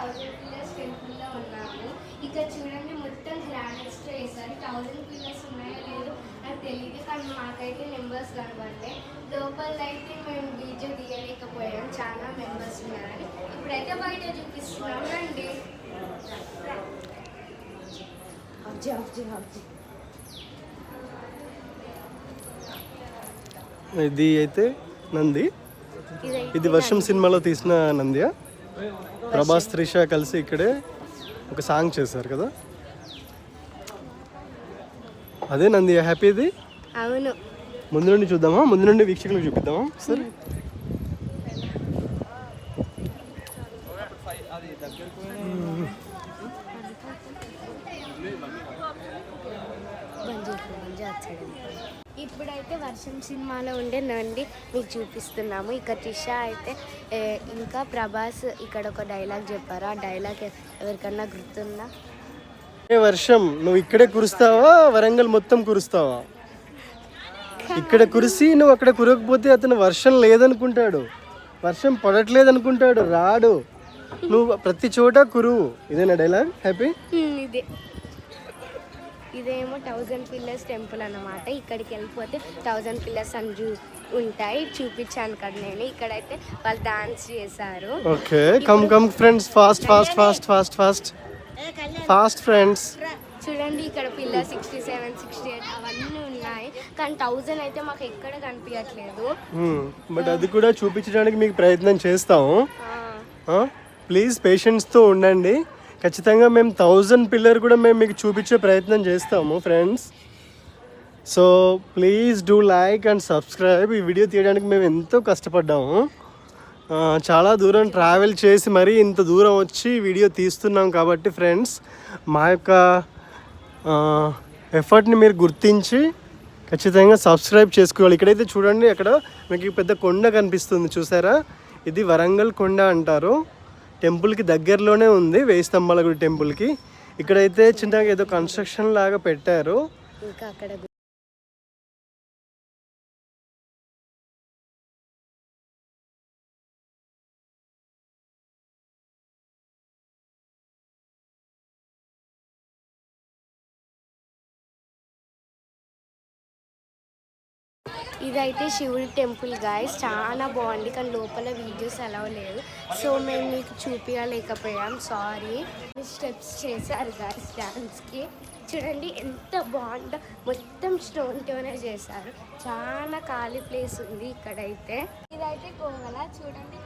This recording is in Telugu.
1000 పిల్లర్స్ టెంపుల్లో ఉన్నాము. ఇక్కడ చూడండి మొత్తం గ్రానైట్స్తో వేసారు. 1000 పిల్లర్స్ ఉన్నాయో లేదో నాకు తెలియదు, కానీ మాకైతే మెంబర్స్ కనబడలే. లోపల అయితే మేము వీడియో తీయలేకపోయాం, చాలా మెంబర్స్ ఉన్నారని. ఇప్పుడైతే బయట చూపిస్తున్నాం రండి. ఇది అయితే నంది. ఇది వర్షం సినిమాలో తీసిన నందియా? ప్రభాస్ త్రిష కలిసి ఇక్కడే ఒక సాంగ్ చేశారు కదా, అదే నంది. హ్యాపీ ఇది. అవును, ముందు నుండి చూద్దామా? ముందు నుండి వీక్షకులకు చూపిద్దామా సరే. ఇప్పుడైతే వర్షం సినిమాలో ఉండే నంది మీకు చూపిస్తున్నాము. ఇక్కడ త్రిష అయితే ఇంకా ప్రభాస్ ఇక్కడ ఒక డైలాగ్ చెప్పారు. ఆ డైలాగ్ ఎవరికన్నా గుర్తుందా? వర్షం నువ్వు ఇక్కడే కురుస్తావా, వరంగల్ మొత్తం కురుస్తావా? ఇక్కడ కురిసి నువ్వు అక్కడ కురకపోతే అతను వర్షం లేదనుకుంటాడు, వర్షం పడట్లేదు అనుకుంటాడు, రాడు. నువ్వు ప్రతి చోట కురువు. ఇదేనా డైలాగ్? హ్యాపీ. ఇదేమో 1000 పిల్లర్స్ టెంపుల్ అన్నమాట. ఇక్కడికి వెళ్ళిపోతే 1000 పిల్లర్స్ అని ఉంటాయి. చూపించాను కదా నేను. ఇక్కడైతే వాళ్ళు డాన్స్ చేశారు. Okay, come come friends, fast fast fast fast fast fast friends. చూడండి ఇక్కడ పిల్లర్ 67, 68 అవన్నీ ఉన్నాయి, కానీ 1000 అయితే మాకు ఎక్కడ కనిపించట్లేదు. బట్ అది కూడా చూపించడానికి మీకు ప్రయత్నం చేస్తాము. ప్లీజ్ పేషెన్స్తో ఉండండి. ఖచ్చితంగా మేము 1000 పిల్లర్ కూడా మేము మీకు చూపించే ప్రయత్నం చేస్తాము friends. So please do like and subscribe. ఈ వీడియో తీయడానికి మేము ఎంతో కష్టపడ్డాము. చాలా దూరం ట్రావెల్ చేసి మరీ ఇంత దూరం వచ్చి వీడియో తీస్తున్నాం కాబట్టి ఫ్రెండ్స్, మా యొక్క ఎఫర్ట్ని మీరు గుర్తించి ఖచ్చితంగా సబ్స్క్రైబ్ చేసుకోవాలి. ఇక్కడైతే చూడండి, అక్కడ మీకు పెద్ద కొండ కనిపిస్తుంది చూసారా? ఇది వరంగల్ కొండ అంటారు. టెంపుల్కి దగ్గరలోనే ఉంది, 1000 స్తంభాల గుడి టెంపుల్కి. ఇక్కడైతే చిన్నగా ఏదో కన్స్ట్రక్షన్ లాగా పెట్టారు. ఇంకా అక్కడ ఇదైతే శివుడి టెంపుల్ గాయస్, చాలా బాగుంది, కానీ లోపల వీడియోస్ అలా లేదు. సో మేము మీకు చూపించలేకపోయాం, సారీ. స్టెప్స్ చేశారు గాయస్ డాన్స్కి. చూడండి ఎంత బాగుందో, మొత్తం స్టోన్తోనే చేశారు. చాలా ఖాళీ ప్లేస్ ఉంది ఇక్కడైతే. ఇదైతే గోవల. చూడండి